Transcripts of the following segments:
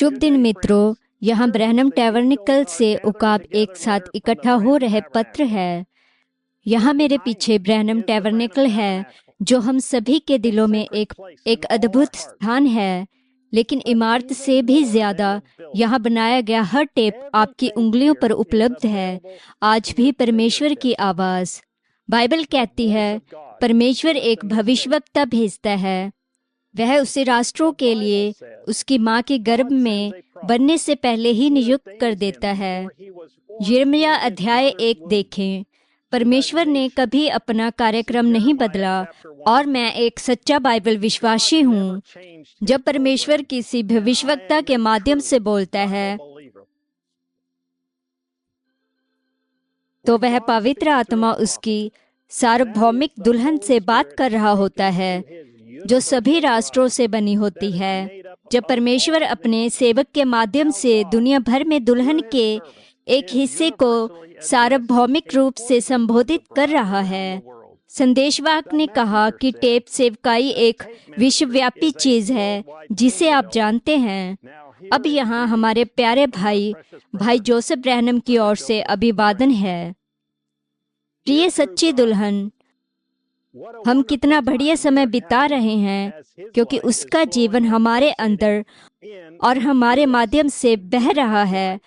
शुभ दिन मित्रों, यहाँ ब्रैनम टैबरनेकल से उकाब एक साथ इकट्ठा हो रहे पत्र है। यहाँ मेरे पीछे ब्रैनम टैबरनेकल है, जो हम सभी के दिलों में एक अद्भुत स्थान है। लेकिन इमारत से भी ज्यादा यहाँ बनाया गया हर टेप आपकी उंगलियों पर उपलब्ध है। आज भी परमेश्वर की आवाज। बाइबल कहती है, परमेश्वर एक भविष्यवक्ता भेजता है। वह उसे राष्ट्रों के लिए उसकी माँ के गर्भ में बनने से पहले ही नियुक्त कर देता है। यिर्मयाह अध्याय 1 देखें। परमेश्वर ने कभी अपना कार्यक्रम नहीं बदला और मैं एक सच्चा बाइबल विश्वासी हूँ। जब परमेश्वर किसी भविष्यवक्ता के माध्यम से बोलता है, तो वह पवित्र आत्मा उसकी सार्वभौमिक दुल्हन से बात कर रहा होता है, जो सभी राष्ट्रों से बनी होती है। जब परमेश्वर अपने सेवक के माध्यम से दुनिया भर में दुल्हन के एक हिस्से को सार्वभौमिक रूप से संबोधित कर रहा है। संदेशवाहक ने कहा कि टेप सेवकाई एक विश्वव्यापी चीज है, जिसे आप जानते हैं। अब यहाँ हमारे प्यारे भाई जोसेफ ब्रैनम की ओर से अभिवादन है। प्रिय सच्ची दुल्हन, हम कितना बढ़िया समय बिता रहे हैं, क्योंकि उसका जीवन हमारे अंदर और हमारे माध्यम से बह रहा है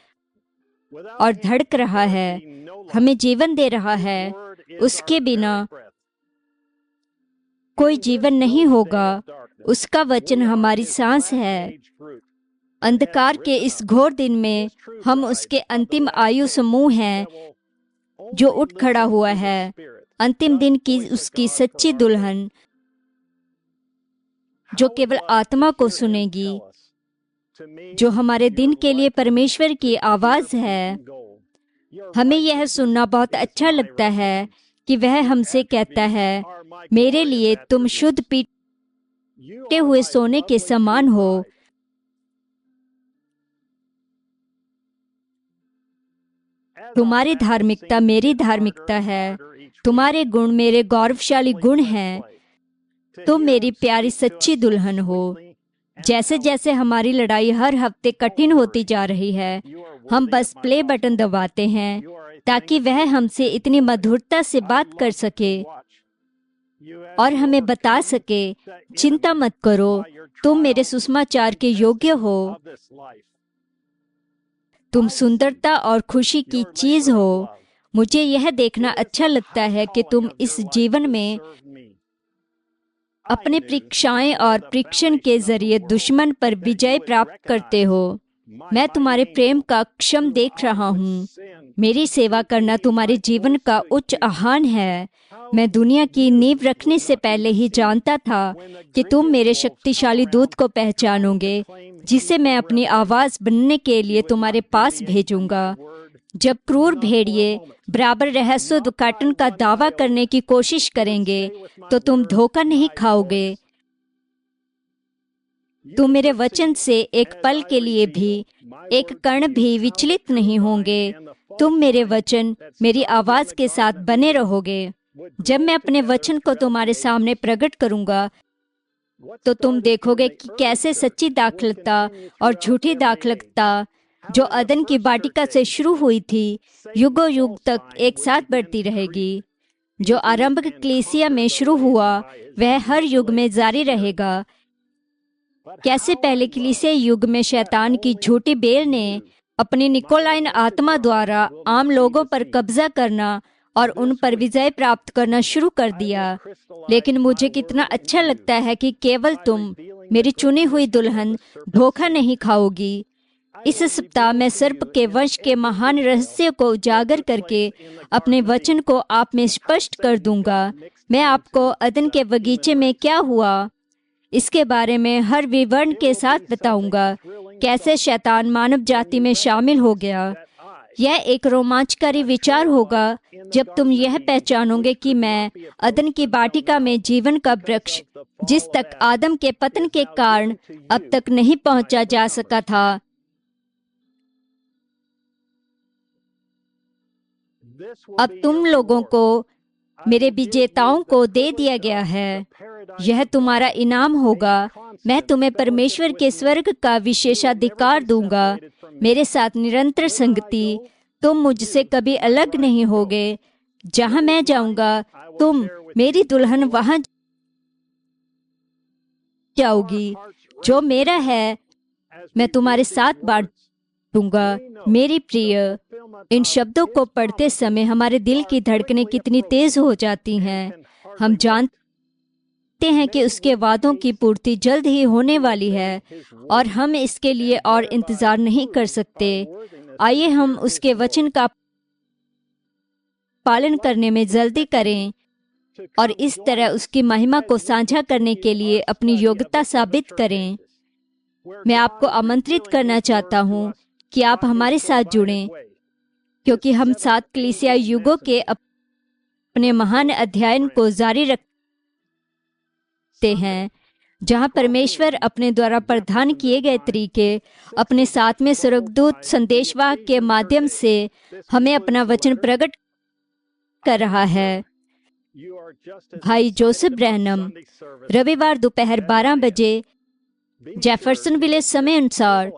और धड़क रहा है, हमें जीवन दे रहा है। उसके बिना कोई जीवन नहीं होगा। उसका वचन हमारी सांस है। अंधकार के इस घोर दिन में हम उसके अंतिम आयु समूह हैं, जो उठ खड़ा हुआ है। अंतिम दिन की उसकी सच्ची दुल्हन, जो केवल आत्मा को सुनेगी, जो हमारे दिन के लिए परमेश्वर की आवाज है। हमें यह सुनना बहुत अच्छा लगता है कि वह हमसे कहता है, मेरे लिए तुम शुद्ध पीटे हुए सोने के समान हो। तुम्हारी धार्मिकता मेरी धार्मिकता है, तुम्हारे गुण मेरे गौरवशाली गुण हैं। तुम मेरी प्यारी सच्ची दुल्हन हो। जैसे जैसे हमारी लड़ाई हर हफ्ते कठिन होती जा रही है, हम बस प्ले बटन दबाते हैं ताकि वह हमसे इतनी मधुरता से बात कर सके और हमें बता सके, चिंता मत करो, तुम मेरे सुसमाचार के योग्य हो। तुम सुंदरता और खुशी की चीज हो। मुझे यह देखना अच्छा लगता है कि तुम इस जीवन में अपने परीक्षाएं और परीक्षण के जरिए दुश्मन पर विजय प्राप्त करते हो। मैं तुम्हारे प्रेम का क्षम देख रहा हूँ। मेरी सेवा करना तुम्हारे जीवन का उच्च आह्वान है। मैं दुनिया की नींव रखने से पहले ही जानता था कि तुम मेरे शक्तिशाली दूत को पहचानोगे, जिसे मैं अपनी आवाज बनने के लिए तुम्हारे पास भेजूंगा। जब क्रूर भेड़िए बराबर रहस्य उद्घाटन का दावा करने की कोशिश करेंगे, तो तुम धोखा नहीं खाओगे। तुम मेरे वचन से एक पल के लिए भी, एक कण भी विचलित नहीं होंगे। तुम मेरे वचन, मेरी आवाज के साथ बने रहोगे। जब मैं अपने वचन को तुम्हारे सामने प्रकट करूंगा, तो तुम देखोगे कि कैसे सच्ची दाखलता और झूठी दाखलता, जो अदन की वाटिका से शुरू हुई थी, युगों युग तक एक साथ बढ़ती रहेगी। जो आरंभ कलीसिया में शुरू हुआ, वह हर युग में जारी रहेगा। कैसे पहले कलीसिया युग में शैतान की झूठी बेल ने अपनी निकोलाइन आत्मा द्वारा आम लोगों पर कब्जा करना और उन पर विजय प्राप्त करना शुरू कर दिया। लेकिन मुझे कितना अच्छा लगता है कि केवल तुम, मेरी चुनी हुई दुल्हन, धोखा नहीं खाओगी। इस सप्ताह मैं सर्प के वंश के महान रहस्य को उजागर करके अपने वचन को आप में स्पष्ट कर दूंगा। मैं आपको अदन के बगीचे में क्या हुआ, इसके बारे में हर विवरण के साथ बताऊंगा। कैसे शैतान मानव जाति में शामिल हो गया। यह एक रोमांचकारी विचार होगा जब तुम यह पहचानोगे कि मैं अदन की वाटिका में जीवन का वृक्ष, जिस तक आदम के पतन के कारण अब तक नहीं पहुंचा जा सका था, अब तुम लोगों को मेरे विजेताओं को दे दिया गया है। यह तुम्हारा इनाम होगा। मैं तुम्हें परमेश्वर के स्वर्ग का विशेषाधिकार दूंगा। मेरे साथ निरंतर संगति। तुम मुझसे कभी अलग नहीं होगे। जहां मैं जाऊंगा, तुम मेरी दुल्हन वहां जाओगी। जो मेरा है, मैं तुम्हारे साथ बांटूंगा। मेरी प्रिय, इन शब्दों को पढ़ते समय हमारे दिल की धड़कनें कितनी तेज हो जाती हैं। हम जानते हैं कि उसके वादों की पूर्ति जल्द ही होने वाली है और हम इसके लिए और इंतजार नहीं कर सकते। आइए हम उसके वचन का पालन करने में जल्दी करें और इस तरह उसकी महिमा को साझा करने के लिए अपनी योग्यता साबित करें। मैं आपको आमंत्रित करना चाहता हूं कि आप हमारे साथ जुड़ें, क्योंकि हम 7 कलीसिया युगों के अपने महान अध्ययन को जारी रखते हैं, जहां परमेश्वर अपने द्वारा प्रदान किए गए तरीके अपने साथ में स्वर्गदूत संदेशवाहक के माध्यम से हमें अपना वचन प्रकट कर रहा है। भाई जोसेफ ब्रैनम रविवार दोपहर 12 बजे जेफरसन विलेज समय अनुसार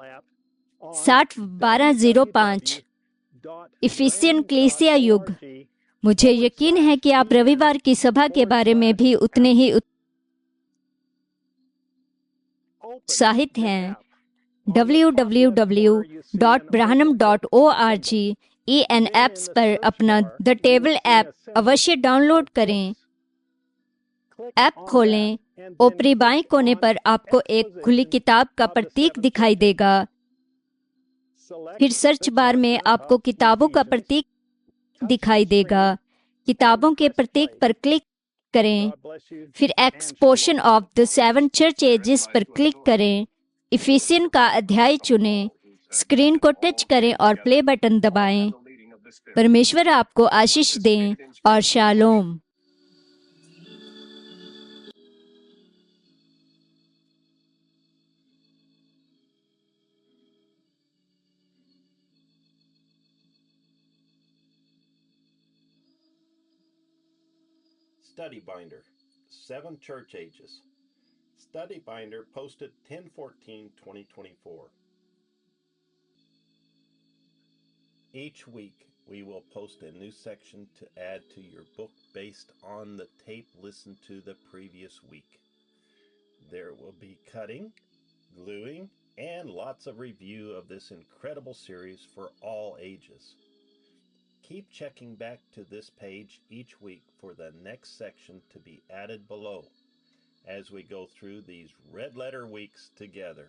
60-1205 इफिसियन कलीसिया युग। मुझे यकीन है कि आप रविवार की सभा के बारे में भी उतने ही उत्साहित हैं। www.branham.org EN ऐप्स पर अपना द टेबल ऐप अवश्य डाउनलोड करें। ऐप खोलें। ऊपरी बाएं कोने पर आपको एक खुली किताब का प्रतीक दिखाई देगा। फिर सर्च बार में आपको किताबों का प्रतीक दिखाई देगा। किताबों के प्रतीक पर क्लिक करें। फिर एक्सपोशन ऑफ द 7 चर्च एजेस पर क्लिक करें। इफिसियन का अध्याय चुनें। स्क्रीन को टच करें और प्ले बटन दबाएं। परमेश्वर आपको आशीष दें और shalom. Study Binder, 7 Church Ages. Study Binder posted 10/14/2024. Each week we will post a new section to add to your book based on the tape listened to the previous week. There will be cutting, gluing, and lots of review of this incredible series for all ages. Keep checking back to this page each week for the next section to be added below as we go through these red letter weeks together.